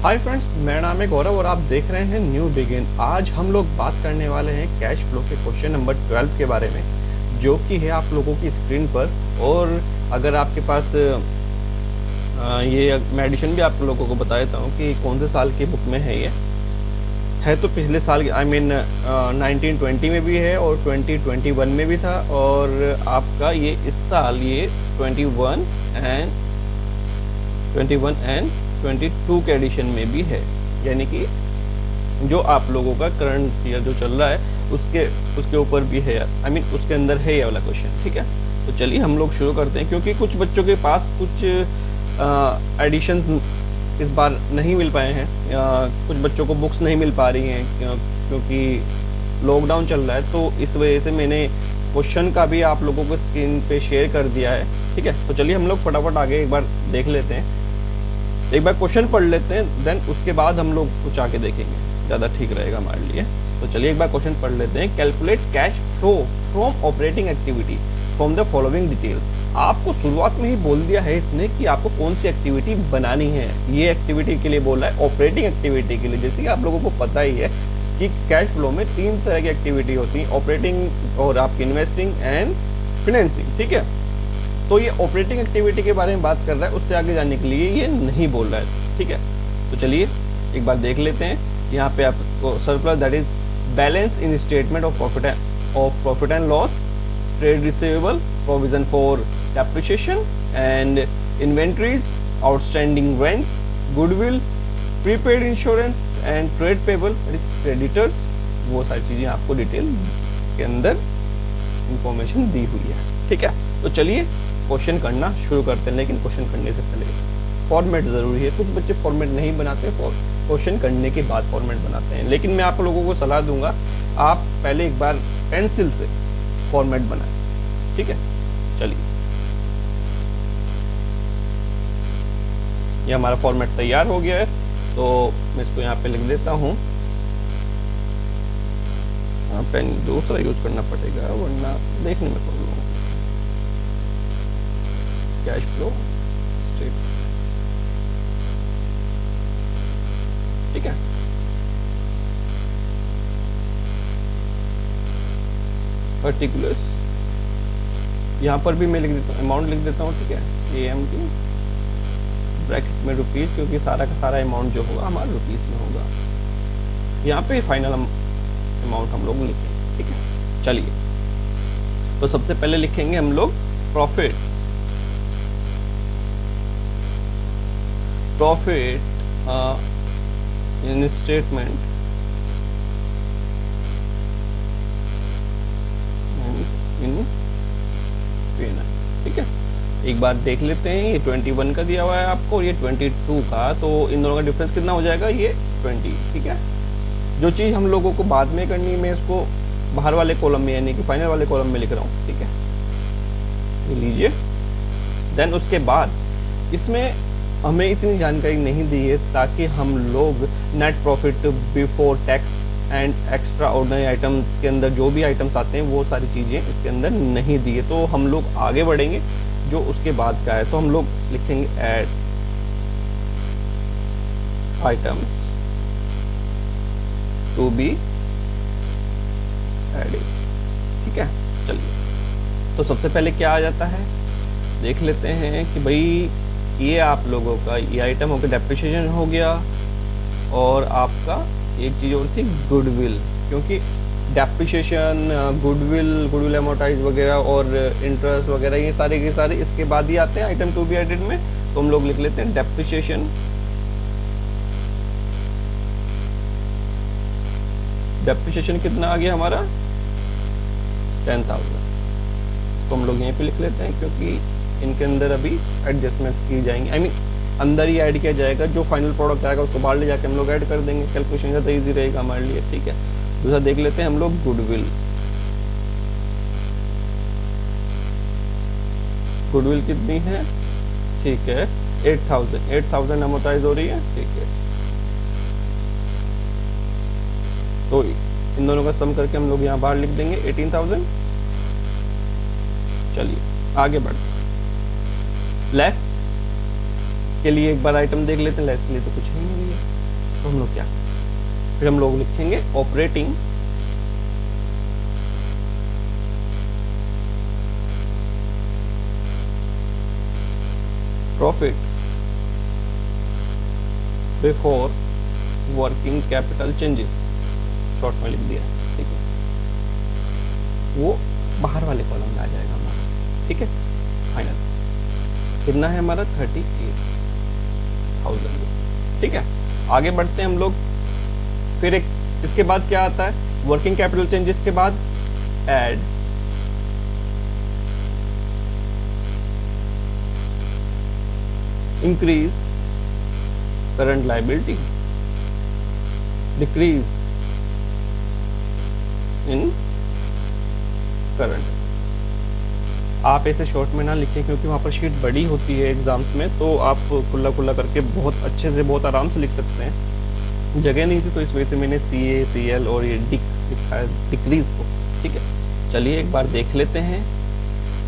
Hi friends, मेरा नाम है गौरव और आप देख रहे हैं न्यू बिगिन। आज हम लोग बात करने वाले हैं कैश फ्लो के क्वेश्चन नंबर 12 के बारे में, जो कि है आप लोगों की स्क्रीन पर। और अगर आपके पास ये मैं एडिशन भी आप लोगों को बता देता हूँ कि कौन से साल की बुक में है। ये है तो पिछले साल आई मीन 1920 में भी है और 2021 में भी था, और आपका ये इस साल ये 21 एंड 22 के एडिशन में भी है। यानी कि जो आप लोगों का करंट ईयर जो चल रहा है उसके ऊपर भी है, आई मीन उसके अंदर है ये वाला क्वेश्चन। ठीक है, तो चलिए हम लोग शुरू करते हैं, क्योंकि कुछ बच्चों के पास कुछ एडिशन इस बार नहीं मिल पाए हैं। कुछ बच्चों को बुक्स नहीं मिल पा रही हैं क्योंकि लॉकडाउन चल रहा है, तो इस वजह से मैंने क्वेश्चन का भी आप लोगों को स्क्रीन पे शेयर कर दिया है। ठीक है, तो चलिए हम लोग फटाफट आगे एक बार देख लेते हैं, एक बार क्वेश्चन पढ़ लेते हैं, देन उसके बाद हम लोग कुछ आके देखेंगे, ज़्यादा ठीक रहेगा हमारे लिए। तो चलिए एक बार क्वेश्चन पढ़ लेते हैं। Calculate cash flow from operating activity from the following details. आपको शुरुआत में ही बोल दिया है इसने कि आपको कौन सी एक्टिविटी बनानी है। ये एक्टिविटी के लिए बोल रहा है, ऑपरेटिंग एक्टिविटी के लिए। जैसे कि आप लोगों को पता ही है कि कैश फ्लो में 3 तरह की एक्टिविटी होती है, ऑपरेटिंग और आपकी इन्वेस्टिंग एंड फिनेंसिंग। ठीक है, तो ये ऑपरेटिंग एक्टिविटी के बारे में बात कर रहा है, उससे आगे जाने के लिए ये नहीं बोल रहा है। ठीक है, तो चलिए एक बार देख लेते हैं। यहाँ पे आपको surplus that is balance in statement of profit and loss, trade receivable, provision for depreciation and inventories, outstanding rent, goodwill, prepaid insurance and trade payable creditors, वो सारी चीज़ें आपको डिटेल इसके अंदर इंफॉर्मेशन दी हुई है। ठीक है, तो चलिए क्वेश्चन करना शुरू करते हैं। लेकिन क्वेश्चन करने से पहले फॉर्मेट ज़रूरी है। कुछ बच्चे फॉर्मेट नहीं बनाते, क्वेश्चन करने के बाद फॉर्मेट बनाते हैं। लेकिन मैं आप लोगों को सलाह दूंगा, आप पहले एक बार पेंसिल से फॉर्मेट बनाएं। ठीक है, चलिए ये हमारा फॉर्मेट तैयार हो गया है, तो मैं इसको यहाँ पे लिख देता हूँ। पेन दूसरा यूज करना पड़ेगा वरना देखने में प्रॉब्लम होगा। कैश फ्लो स्टेटमेंट, ठीक है। पर्टिकुलर्स यहाँ पर भी मैं लिख देता हूँ, अमाउंट लिख देता हूँ। ठीक है, AMT ब्रैकेट में रुपीज, क्योंकि सारा का सारा अमाउंट जो होगा हमारा रुपीज में होगा। यहाँ पे फाइनल अमाउंट हम लोग लिखेंगे। ठीक है, चलिए तो सबसे पहले लिखेंगे हम लोग profit in statement in P&L। ठीक है, एक बार देख लेते हैं। ये 21 का दिया हुआ है आपको और ये 22 का, तो इन दोनों का डिफरेंस कितना हो जाएगा? ये 20। ठीक है, जो चीज़ हम लोगों को बाद में करनी है, मैं इसको बाहर वाले कॉलम में यानी कि फाइनल वाले कॉलम में लिख रहा हूँ। ठीक है, ये लीजिए। देन उसके बाद इसमें हमें इतनी जानकारी नहीं दी है ताकि हम लोग net profit before tax and extra ordinary items के अंदर जो भी आइटम्स आते हैं वो सारी चीज़ें इसके अंदर नहीं दी है। तो हम लोग आगे बढ़ेंगे जो उसके बाद का है, तो हम लोग लिखेंगे add items to be added. ठीक है, चलिए तो सबसे पहले क्या आ जाता है देख लेते हैं कि भाई ये आप लोगों का ये आइटम हो गया, डेप्रिसिएशन हो गया, और आपका एक चीज़ और थी गुडविल, क्योंकि डेप्रिसिएशन, गुडविल अमोर्टाइज वगैरह और इंटरेस्ट वगैरह ये सारे के सारे इसके बाद ही आते हैं आइटम टू बी एडेड में। तो हम लोग लिख लेते हैं डेप्रिसिएशन कितना आ गया हमारा? 10,000। इसको हम लोग यहीं पे लिख लेते हैं, क्योंकि इनके अंदर अभी एडजस्टमेंट्स की जाएंगी, आई मीन अंदर ही ऐड किया जाएगा। जो फाइनल प्रोडक्ट आएगा उसको बाहर ले जाके हम लोग ऐड कर देंगे, कैलकुलेशन ज़्यादा ईजी रहेगा हमारे लिए। ठीक है, दूसरा देख लेते हैं हम लोग गुडविल कितनी है? ठीक है, 8,000 अमोर्टाइज हो रही है। ठीक है, तो इन दोनों का सम करके हम लोग यहाँ बाहर लिख देंगे 18,000। चलिए आगे बढ़ते हैं। लेस के लिए एक बार आइटम देख लेते हैं। लेस के लिए तो कुछ ही नहीं है, तो हम लोग क्या, फिर हम लोग लिखेंगे operating profit before working capital changes, short में लिख दिया, ठीक है, वो बाहर वाले कॉलम में आ जाएगा हमारा, ठीक है। फाइनल कितना है हमारा 38,000, ठीक है। आगे बढ़ते हैं हम लोग, फिर एक इसके बाद क्या आता है, वर्किंग कैपिटल चेंजेस के बाद add increase current liability, decrease in current. आप ऐसे शॉर्ट में ना लिखें क्योंकि वहाँ पर शीट बड़ी होती है एग्जाम्स में, तो आप खुला खुला करके बहुत अच्छे से बहुत आराम से लिख सकते हैं। जगह नहीं थी तो इस वजह से मैंने CACL और ये लिखा है डिक्रीज को, ठीक है। चलिए एक बार देख लेते हैं।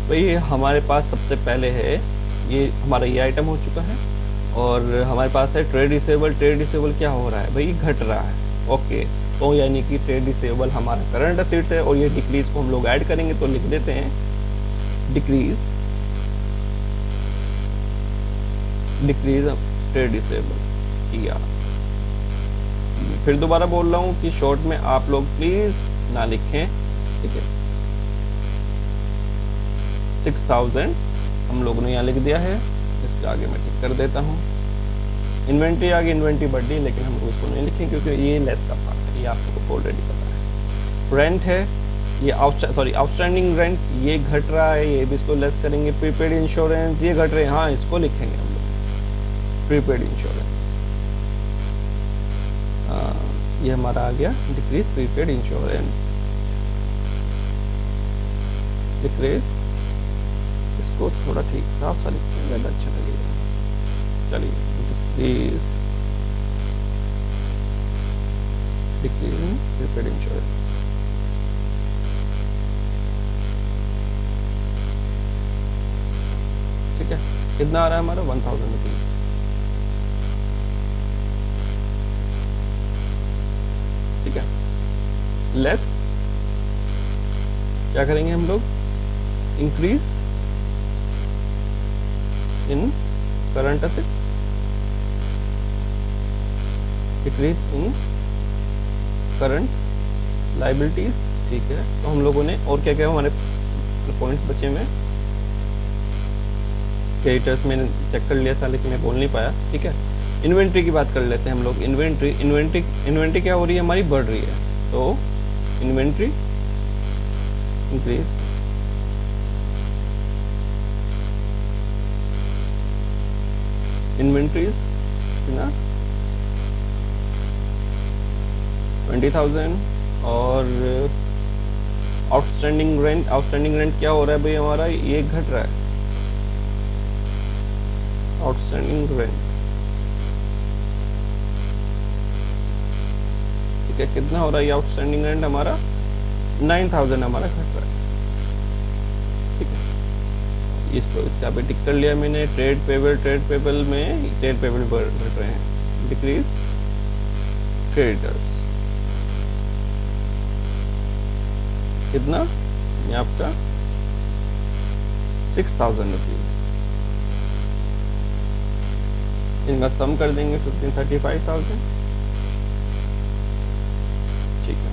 भाई हमारे पास सबसे पहले है ये हमारा ये आइटम हो चुका है, और हमारे पास है ट्रेड रिसीवेबल। ट्रेड रिसीवेबल क्या हो रहा है भाई, घट रहा है, ओके। तो यानी कि ट्रेड रिसीवेबल हमारा करंट असेट्स है, और ये डिक्रीज को हम लोग ऐड करेंगे तो लिख देते हैं डिक्रीज ट्रेड रिसीवेबल किया। फिर दोबारा बोल रहा हूँ कि शॉर्ट में आप लोग प्लीज ना लिखें, ठीक है। 6,000 हम लोगों ने यहाँ लिख दिया है, इसके आगे मैं टिक कर देता हूँ। इन्वेंट्री आगे इन्वेंट्री बढ़ रही, लेकिन हम उसको नहीं लिखें क्योंकि ये लेस का पार्ट है, ये आप लोगों को ऑलरेडी पता है। रेंट है ये आउटस्टैंडिंग रेंट, ये घट रहा है, ये भी इसको लेस करेंगे। प्रीपेड इंश्योरेंस ये घट रहे हैं, हाँ इसको लिखेंगे हम लोग प्रीपेड इंश्योरेंस। ये हमारा आ गया डिक्रीज प्रीपेड इंश्योरेंस, डिक्रीज, इसको थोड़ा ठीक साफ सा लिखते हैं, ज़्यादा अच्छा लगेगा। चलिए डिक्रीज प्रीपेड इंश्योरेंस, ठीक है। कितना आ रहा है हमारा 1,000 रुपीज, ठीक है। लेस क्या करेंगे हम लोग, increase in current assets, decrease in current liabilities, ठीक है। तो हम लोगों ने और क्या क्या हमारे पॉइंट्स बचे में, क्रेडिटर्स मैंने चेक कर लिया था लेकिन मैं बोल नहीं पाया, ठीक है। इन्वेंट्री की बात कर लेते हैं हम लोग। इन्वेंट्री क्या हो रही है हमारी, बढ़ रही है, तो इन्वेंट्री इंक्रीज इन्वेंट्रीज ना 20,000। और आउटस्टैंडिंग रेंट क्या हो रहा है भाई हमारा, ये घट रहा है, आउटस्टैंडिंग रेंट, ठीक है। कितना हो रहा है ये आउटस्टैंडिंग रेंट हमारा, 9,000 हमारा घट रहा है, ठीक है। इसको इसका पे टिक कर लिया मैंने। ट्रेड पेबल में ट्रेड पेबल घट रहे हैं, डिक्रीज क्रेडिटर्स, कितना ये आपका 6,000 रुपीज। इनका सम कर देंगे 35,000, ठीक है।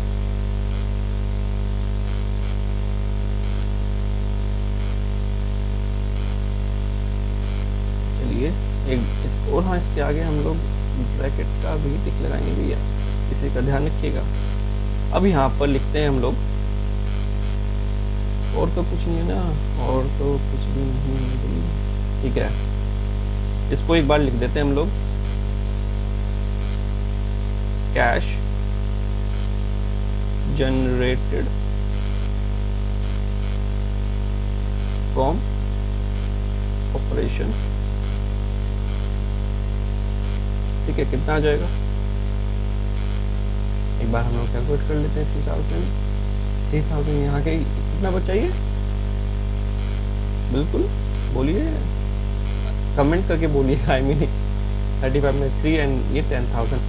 चलिए एक और, हाँ इसके आगे हम लोग ब्रैकेट का भी टिक लगाएंगे भैया, इसी का ध्यान रखिएगा। अब यहाँ पर लिखते हैं हम लोग, और तो कुछ नहीं है ना, और तो कुछ भी नहीं, ठीक है। इसको एक बार लिख देते हैं हम लोग, कैश जनरेटेड फ्रॉम ऑपरेशन, ठीक है। कितना आ जाएगा, एक बार हम लोग कैलकुलेट कर लेते हैं। 3,000 यहाँ के कितना बचाइए, बिल्कुल बोलिए, कमेंट करके बोलिए। आई मीन 35 में 3 एंड ये 10,000